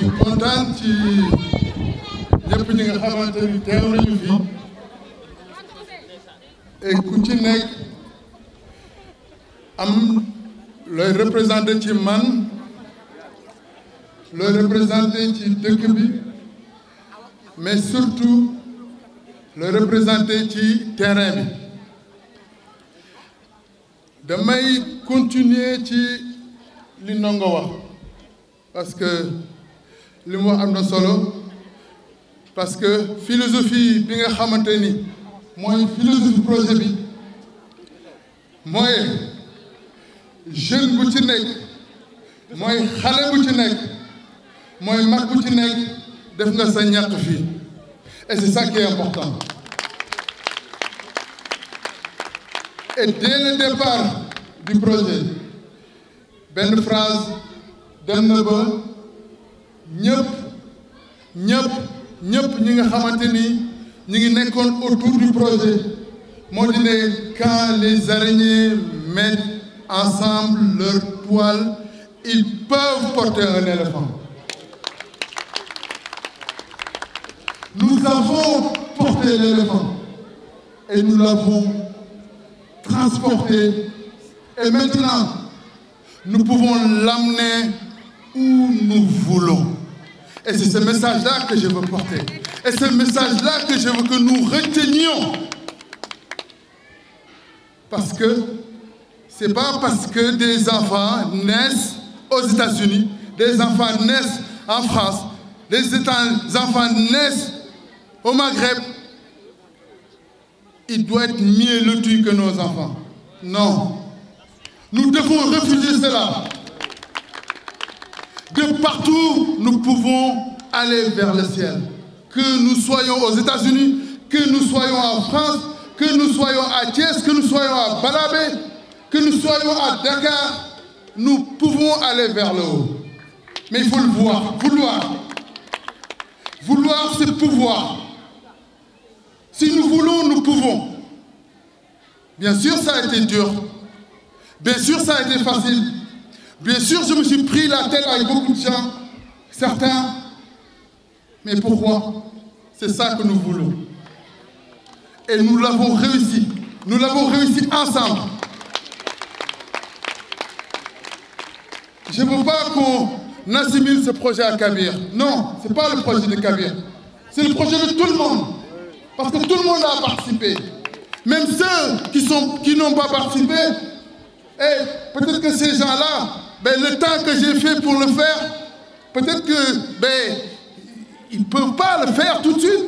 ñu kontaan ci ñëpp ñi nga xamante ni teew nañu fi et ku ci nekk am looy représenté ci man looy représenté ci dëkk bi mais surtout looy représenté ci terrain bi damay continuer ci li Ndongo wax parce que li mu wax am na solo parce que philosophie bi nga xamante ni mooy philosophie projet bi mooy jeune bu ci nekk mooy xale bu ci nekk mooy mag bu ci nekk def nga sa ñàkk fii et c'est ça qui est important et dès le départ du projet benn phrase dem na ba ñëpp ñi nga xamante ni ñu ngi nekkoon autour du projet moo di ne quand les araignées mettent ensemble leurs toiles ils peuvent porter un éléphant. Nous avons porté l'éléphant et nous l'avons transporté et maintenant nous pouvons l'amener où nous voulons. Et c'est ce message-là que je veux porter. Et ce message-là que je veux que nous retenions. Parce que c'est pas parce que des enfants naissent aux États-Unis, des enfants naissent en France, des enfants naissent au Maghreb, il doit être mieux loti que nos enfants. Non. Nous devons refuser cela. De partout, nous pouvons aller vers le ciel. Que nous soyons aux États-Unis, que nous soyons en France, que nous soyons à Thiès, que nous soyons à Balabé, que nous soyons à Dakar, nous pouvons aller vers le haut. Mais il faut le voir, vouloir. Vouloir, c'est pouvoir. Si nous voulons, nous pouvons. Bien sûr, ça a été dur. Bien sûr, ça a été facile. Bien sûr, je me suis pris la tête avec beaucoup de gens, certains. Mais pourquoi? C'est ça que nous voulons. Et nous l'avons réussi. Nous l'avons réussi ensemble. Je ne veux pas qu'on assimile ce projet à Kabir. Non, ce n'est pas le projet de Kabir. C'est le projet de tout le monde. Parce que tout le monde a participé. Même ceux qui n'ont pas participé, et peut-être que ces gens-là, le temps que j'ai fait pour le faire, peut-être que ils ne peuvent pas le faire tout de suite.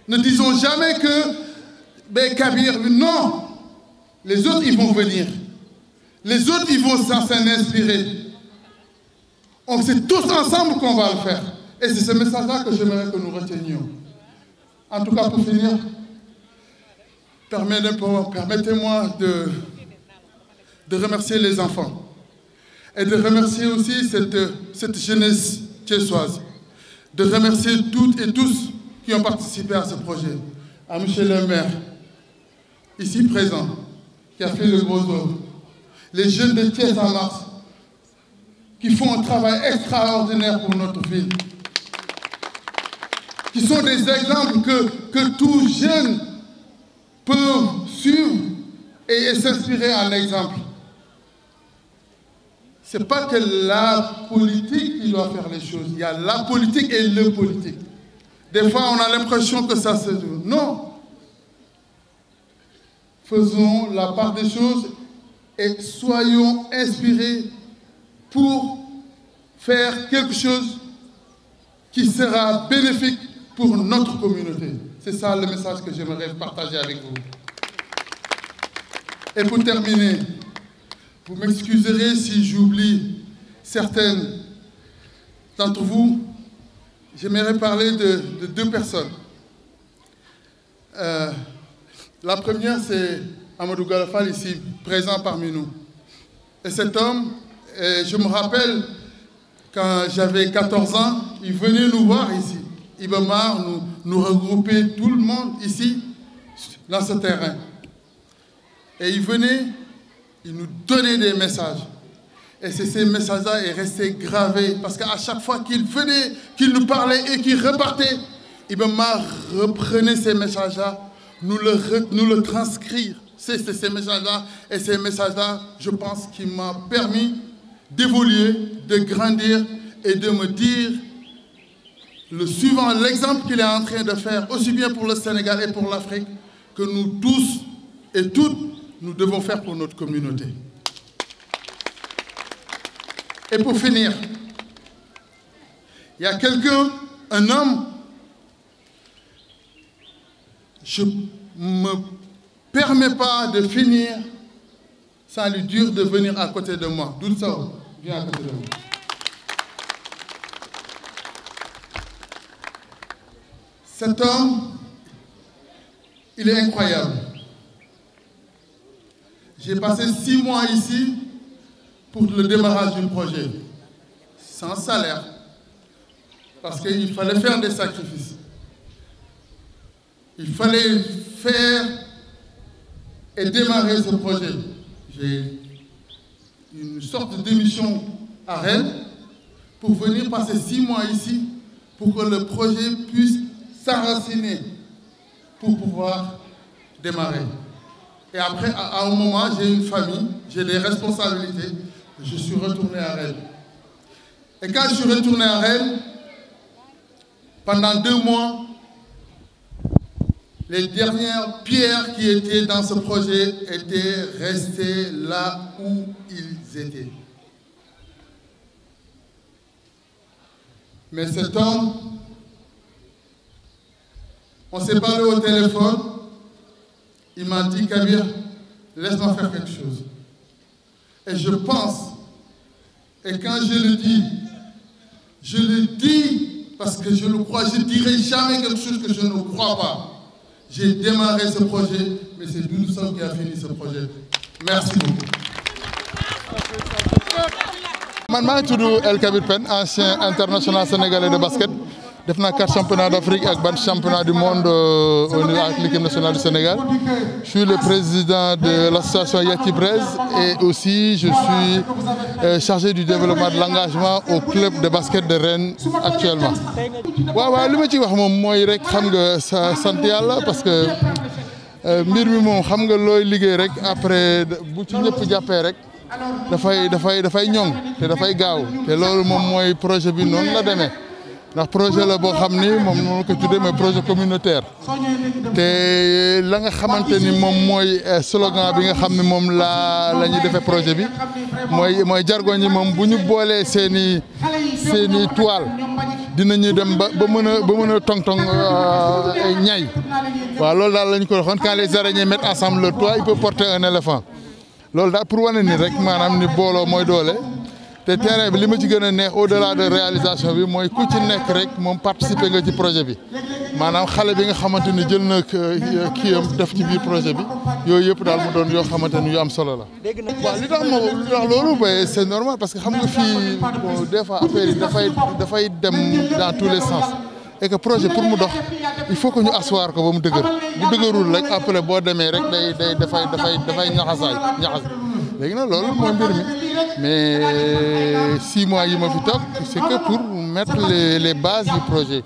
Ne disons jamais que Kabir, non. Les autres, ils vont venir. Les autres, ils vont s'en inspirer. C'est tous ensemble qu'on va le faire. Et c'est ce message-là que j'aimerais que nous retenions. En tout cas, pour finir, permettez-moi de remercier les enfants et de remercier aussi cette jeunesse thiessoise, de remercier toutes et tous qui ont participé à ce projet, à M. le maire, ici présent, qui a fait le gros œuvre, les jeunes de Thiès en Mars, qui font un travail extraordinaire pour notre ville, qui sont des exemples que tout jeune peut suivre et s'inspirer en exemple. Ce n'est pas que la politique qui doit faire les choses. Il y a la politique et le politique. Des fois, on a l'impression que ça se joue. Non. Faisons la part des choses et soyons inspirés pour faire quelque chose qui sera bénéfique pour notre communauté. C'est ça le message que j'aimerais partager avec vous. Et pour terminer, vous m'excuserez si j'oublie certaines d'entre vous. J'aimerais parler de deux personnes. La première, c'est Amadou Galafal, ici, présent parmi nous. Et cet homme, je me rappelle, quand j'avais 14 ans, il venait nous voir ici. Iba Mar nous regroupait tout le monde ici, dans ce terrain. Et il venait, il nous donnait des messages. Et ces messages-là sont restés gravés. Parce qu'à chaque fois qu'il venait, qu'il nous parlait et qu'il repartait, Iba Mar reprenait ces messages-là, nous le transcrire. Ces messages-là. Et ces messages-là, je pense qu'il m'a permis d'évoluer, de grandir et de me dire le suivant, l'exemple qu'il est en train de faire, aussi bien pour le Sénégal et pour l'Afrique, que nous tous et toutes, nous devons faire pour notre communauté. Et pour finir, il y a quelqu'un, un homme, je ne me permets pas de finir sans lui dire de venir à côté de moi. D'où ça, viens à côté de moi. Cet homme, il est incroyable. J'ai passé 6 mois ici pour le démarrage du projet, sans salaire, parce qu'il fallait faire des sacrifices. Il fallait faire et démarrer ce projet. J'ai une sorte de démission à Rennes pour venir passer 6 mois ici pour que le projet puisse s'enraciner pour pouvoir démarrer. Et après, à un moment, j'ai une famille, j'ai des responsabilités. Je suis retourné à Rennes. Et quand je suis retourné à Rennes, pendant 2 mois, les dernières pierres qui étaient dans ce projet étaient restées là où ils étaient. Mais cet homme, on s'est parlé au téléphone, il m'a dit, Kabir, laisse-moi faire quelque chose. Et je pense, et quand je le dis parce que je le crois, je ne dirai jamais quelque chose que je ne crois pas. J'ai démarré ce projet, mais c'est Doudou Sow qui a fini ce projet. Merci beaucoup. Je suis El Kabir Pen, ancien international sénégalais de basket. J'ai fait 4 championnats d'Afrique et 4 championnats du monde au niveau de l'équipe nationale du Sénégal. Je suis le président de l'association Yati Brez et aussi je suis chargé du développement de l'engagement au club de basket de Rennes actuellement. Ce que je veux dire, c'est que sant Yàlla parce que mbir mi moom xam nga looy liggéey rek après bu ci ñëpp jàppee rek dafay ñoŋ te dafay gaaw te loolu moom mooy projet bi noonu la demee. ndax projet la boo xam ni moom noonu ko tuddee mais projet communautaire te la nga xamante ni moom mooy slogan bi nga xam ne moom la ñuy defee projet bi mooy jargoñ yi moom bu ñu boolee seeni toile dinañu dem ba mën a tong-tong ñay waaw loolu daal lañ ko waxoon quand les araignées mettent ensemble leur toile il peut porter un éléphant loolu daal pour wane ni rek maanaam ni booloo mooy doole. te terrain bi li ma ci gën a neex au-delà de réalisation bi mooy ku ci nekk rek moom participer nga ci projet bi maanaam xale bi nga xamante ni jël na kiyam def ci biir projet bi yooyu yëpp daal mu doon yoo xamante ni yu am solo la. waaw li tax loolu ba c'est normal parce que xam nga fii des fois affaire yi dafay dem dans tous les sens et que projet pour mu dox il faut que ñu asseoir ko ba mu dëgër bu dëgërul rek après boo demee rek dafay ñaxas léegi nag loolu mooy mbir mi mais 6 mois yi ma fi toog c'est que pour mettre les bases du projet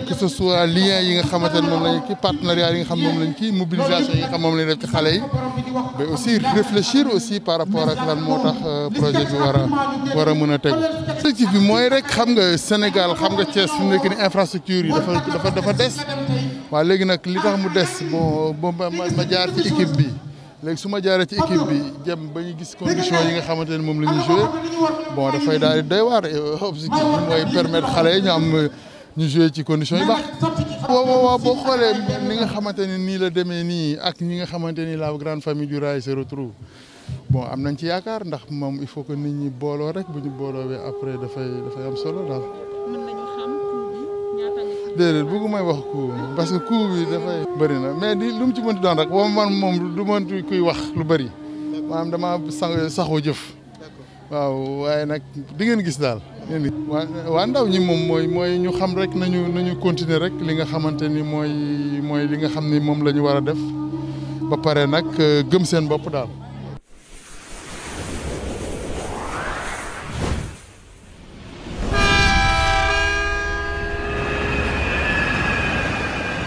que ce soit lien yi nga xamante ne moom lañu kii partenariat yi nga xam moom lañu kii mobilisation yi nga xam moom lañu def ci xale yi mais aussi réfléchir aussi par rapport ak lan moo tax projet bi war a mën a tegu. objectif bi mooy rek xam nga Sénégal xam nga Thiès fi mu nekk ni infrastructure yi dafa des waaw léegi nag li tax mu des bon ma jaar ci équipe bi. léegi su ma jaaree ci équipe bi jëm ba ñu gis conditions yi nga xamante ne moom la ñuy joué bon dafay daal di doy waar objectif bi mooy permettre xale yi ñu joué ci conditions yu baax. waaw boo xoolee ni nga xamante ne nii la demee nii ak ñi nga xamante ni la grande famille du rail se retrouve bon am nañ ci yaakaar ndax moom il faut que nit ñi booloo rek bu ñu booloowee après dafay am solo daal. déedéet bëggu may wax coup parce que coup bi dafay bëri na mais lu mu ci mënti doon rek man moom du mënti kuy wax lu bëri maanaam dama saxoo jëf waaw waaye nag di ngeen gis daal waa ndaw ñi moom mooy ñu xam rek nañu continuer rek li nga xamante ni mooy li nga xam ni moom la ñu war a def ba pare nag gëm seen bopp daal.